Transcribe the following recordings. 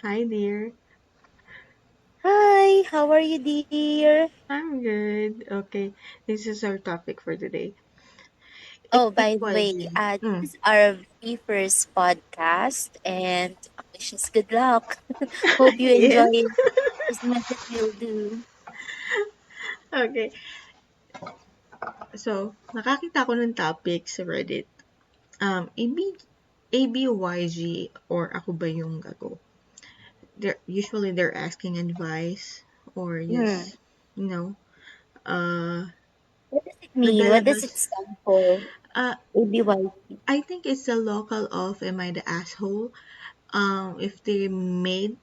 Hi, dear. Hi, how are you, dear? I'm good. Okay, this is our topic for today. Oh, by the way, ABYG. this is our very first podcast, and I wish us good luck. Hope you enjoy Yes. it as much as we'll do. Okay, so nakakita ko ng topic sa Reddit. ABYG or ako ba yung gago? They're asking advice or Hmm. just, you know, uh, What does it mean? What does it naglalabas. stand for? Uh, ABY. I think it's the local of Am I the Asshole? If they made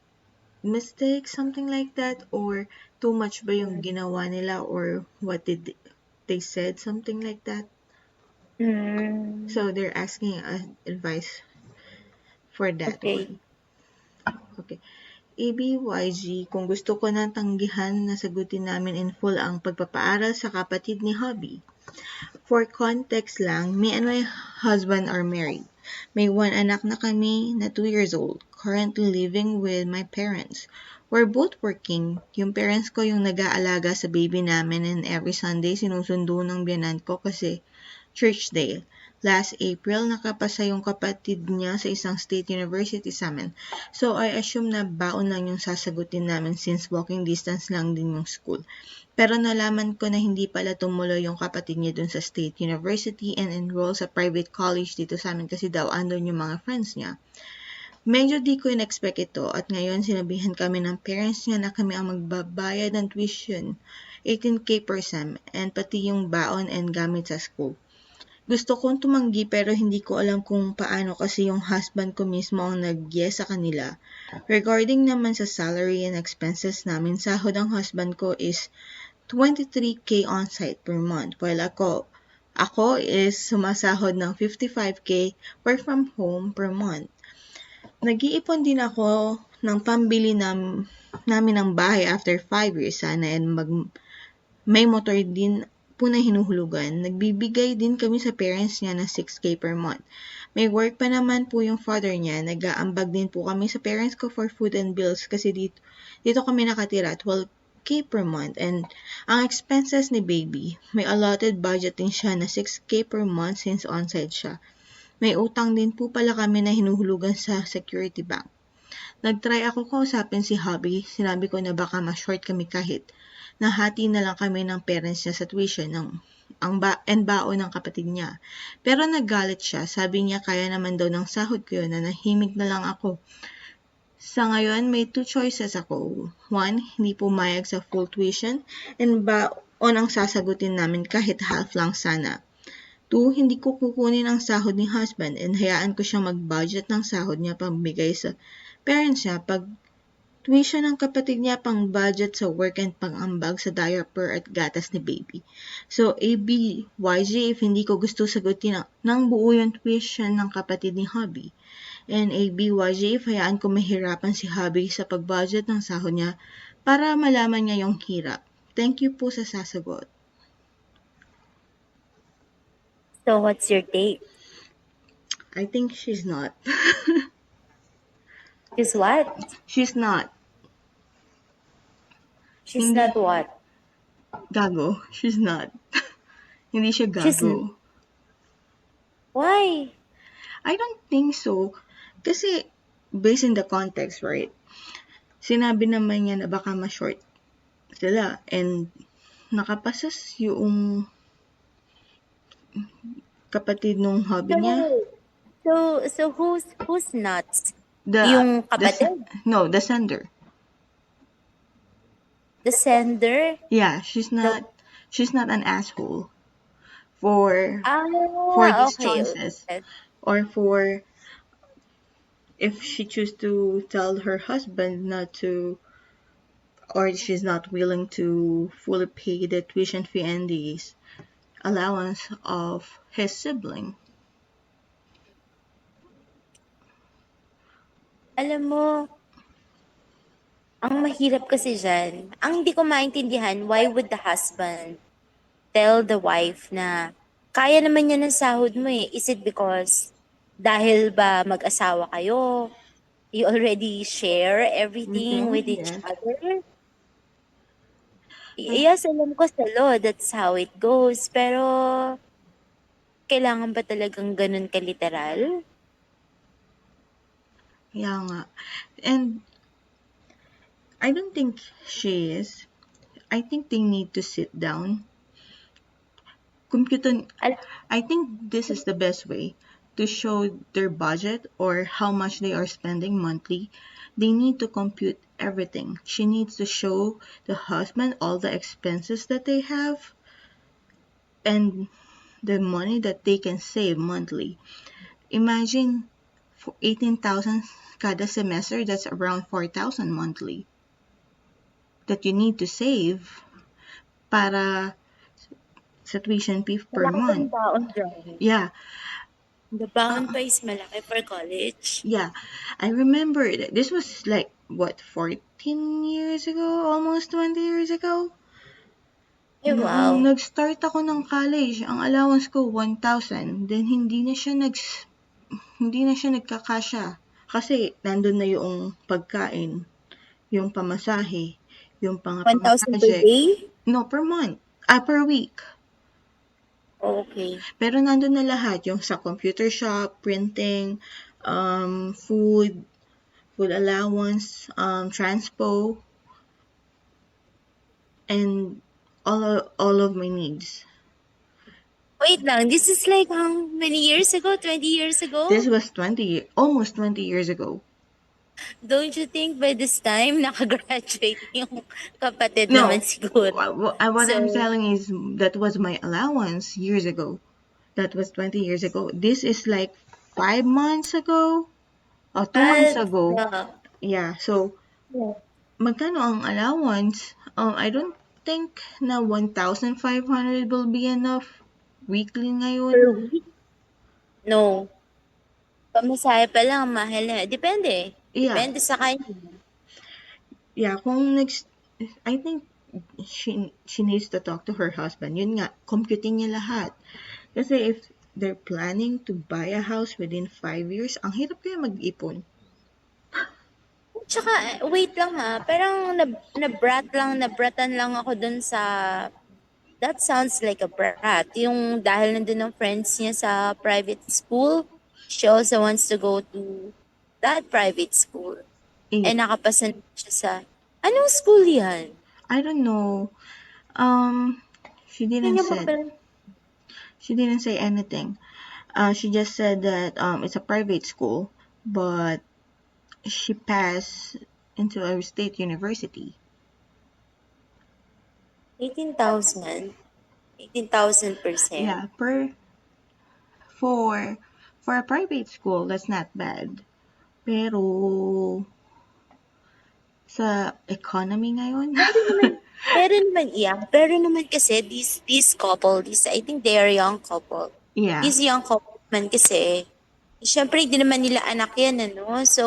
mistake, something like that, or too much ba yung ginawa nila, or what did they said, something like that. Hmm. So they're asking advice for that Okay. one. Okay. ABYG, kung gusto ko ng tanggihan na sagutin namin in full ang pagpapaaral sa kapatid ni Hobby. For context lang, me and my husband are married. May one anak na kami na 2 years old, currently living with my parents. We're both working. Yung parents ko yung nag-aalaga sa baby namin and every Sunday sinusundo ng biyanan ko kasi Church Day. Last April, nakapasa yung kapatid niya sa isang state university sa amin. So, I assume na baon lang yung sasagutin namin since walking distance lang din yung school. Pero nalaman ko na hindi pala tumuloy yung kapatid niya dun sa state university and enroll sa private college dito sa amin kasi daw andun yung mga friends niya. Medyo di ko in-expect ito at ngayon sinabihan kami ng parents niya na kami ang magbabayad ng tuition, 18K per sem, and pati yung baon and gamit sa school. Gusto kong tumanggi pero hindi ko alam kung paano kasi yung husband ko mismo ang nag-yes sa kanila. Regarding naman sa salary and expenses namin, sahod ang husband ko is 23K on-site per month while ako is sumasahod ng 55K work from home per month. Nag-iipon din ako ng pambili namin ng bahay after 5 years sana and may motor din po na hinuhulugan. Nagbibigay din kami sa parents niya ng 6K per month. May work pa naman po yung father niya. Nag-aambag din po kami sa parents ko for food and bills kasi dito kami nakatira 12K per month. And ang expenses ni baby, may allotted budget din siya na 6K per month since onsite siya. May utang din po pala kami na hinuhulugan sa security bank. Nag-try ako kausapin si Hubby, sinabi ko na baka ma-short kami kahit nahati na lang kami ng parents niya sa tuition and baon ng kapatid niya. Pero naggalit siya, sabi niya kaya naman daw ng sahod ko yun, na nahimik na lang ako. Sa ngayon, may two choices ako. One, hindi pumayag sa full tuition and baon ang sasagutin namin kahit half lang sana. Two, hindi ko kukunin ang sahod ni husband and hayaan ko siyang mag-budget ng sahod niya pambigay sa parents niya pag tuition ng kapatid niya pang budget sa work and pang-ambag sa diaper at gatas ni baby. So, ABYG, if hindi ko gusto sagutin ng buo yung tuition ng kapatid ni Hubby. And ABYG, if hayaan ko mahirapan si Hubby sa pag-budget ng sahod niya para malaman niya yung hirap. Thank you po sa sasagot. So, what's your take? I think she's not. She's what? She's not. She's Hindi not what? gago. She's not. Hindi siya She's gago. why? I don't think so. Kasi, based in the context, right? Sinabi naman niya na baka ma-short sila. And, nakapasas yung kapatid nung hobby niya. So, so who's nuts? The, Yung the, kapatid? no, the sender. The sender? Yeah, The she's not an asshole for these okay. choices. Okay. Or for, if she choose to tell her husband not to, or she's not willing to fully pay the tuition fee and the allowance of his sibling. Alam mo, ang mahirap kasi dyan, ang hindi ko maintindihan, why would the husband tell the wife na kaya naman niya ng sahod mo eh? Is it because dahil ba mag-asawa kayo? You already share everything with each Yes. other. Ah, Yes, alam ko sa law, that's how it goes. Pero, kailangan ba talagang ganun kaliteral? kaya nga. And I don't think she is. I think they need to sit down. Compute. Alam, I think this is the best way to show their budget or how much they are spending monthly. They need to compute everything. She needs to show the husband all the expenses that they have and the money that they can save monthly. Imagine for 18,000 kada semester, that's around 4,000 monthly that you need to save para sa tuition fee per malaki pa yung month. baon dyan. Yeah, The baon uh, pa is malaki for college. yeah. I remember that this was like what 14 years ago, almost 20 years ago. Ay, Noong wow. nag-start ako ng college, ang allowance ko 1,000. Then hindi na siya nagkakasya kasi nandun na yung pagkain, yung pamasahe, yung pang 1,000 per project. day? No, per month. Per week. Okay. Pero nandun na lahat, yung sa computer shop, printing, food allowance, transpo, and all of my needs. Wait lang, this is like how many years ago? 20 years This ago? was almost 20 years ago. Don't you think by this time, nakagraduate yung kapatid naman No, siguro? what I'm So, telling is that was my allowance years ago. That was 20 years ago. This is like 5 months ago or 2 months but, ago. Yeah, so yeah. magkano ang allowance? I don't think na 1,500 will be enough weekly ngayon. Per week? No. Pamasahe pa lang, mahal na. Depende. Yeah, Depende sa kanya. yeah, I think she needs to talk to her husband. Yun nga, computing niya lahat. Kasi if they're planning to buy a house within 5 years, ang hirap kaya mag-ipon. Tsaka, wait lang ha. Parang nabratan lang ako dun sa, that sounds like a brat. Yung dahil nandun ng friends niya sa private school, she also wants to go to that private school. Eh, Eh, nakapasa na siya sa, anong school yan? I don't know. Um, she Hindi didn't niya ba said. pala, She didn't say anything. She just said that it's a private school, but she passed into a state university. 18,000? 18,000%. Yeah, for for a private school, that's not bad. Pero sa economy ngayon, Pero naman, pero naman kasi this couple, I think they are young couple. yeah. This young couple man kasi, syempre hindi naman nila anak yan, ano? So,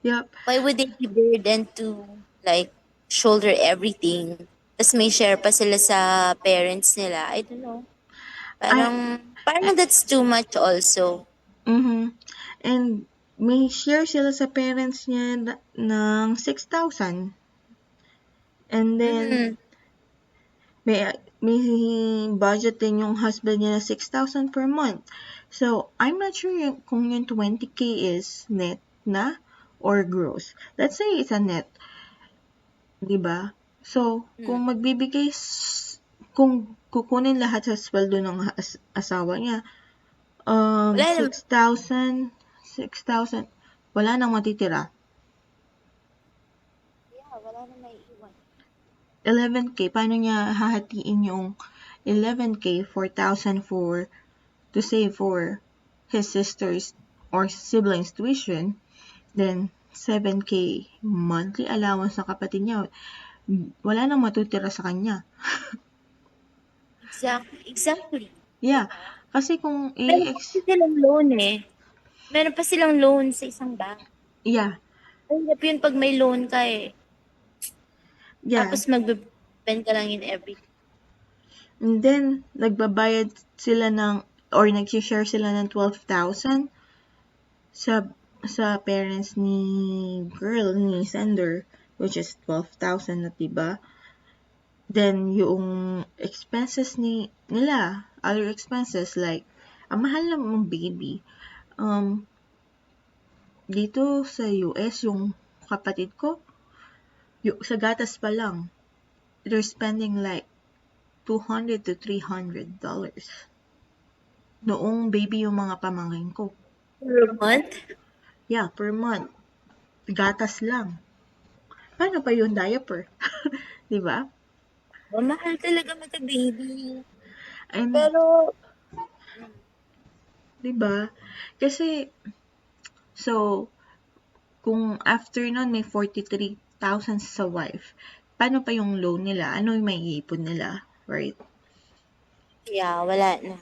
Yep. why would they be burdened to, like, shoulder everything? Tapos may share pa sila sa parents nila. I don't know. I Parang that's too much also. mhm. And may share sila sa parents niya ng 6,000. And then Mm, may budget din yung husband niya na 6,000 per month. So, I'm not sure kung yung 20K is net na or gross. Let's say it's a net, 'di ba? So, mm. kung kukunin lahat sa sweldo ng asawa niya, Wala naman. 6,000, wala nang matitira. Yeah, wala na maiiwan. 11K, paano niya hahatiin yung 11K, 4,000 to save for his sister's or siblings tuition, then 7K monthly allowance ng kapatid niya, wala nang matutira sa kanya. Exactly. Yeah, kasi kung Meron pa kasi silang loan eh. Meron pa silang loan sa isang bank. yeah, Ang hirap yun pag may loan ka eh. yeah. Tapos magbe-spend ka lang in every. And then, nagbabayad sila ng, or nag-share sila ng 12,000 sa sa parents ni girl, ni sender, which is 12,000 na, diba? Then, yung expenses nila, other expenses like, ang mahal na mong baby. Dito sa US, yung kapatid ko, sa gatas pa lang, they're spending like $200 to $300. Noong baby yung mga pamangkin ko. Per month? Yeah, per month. Gatas lang. Paano pa yung diaper? Di ba? Mahal talaga magka-baby. And, Pero, di ba? Kasi, so, kung after nun may 43,000 sa wife, paano pa yung loan nila? Ano yung may iipon nila? Right? yeah, wala na.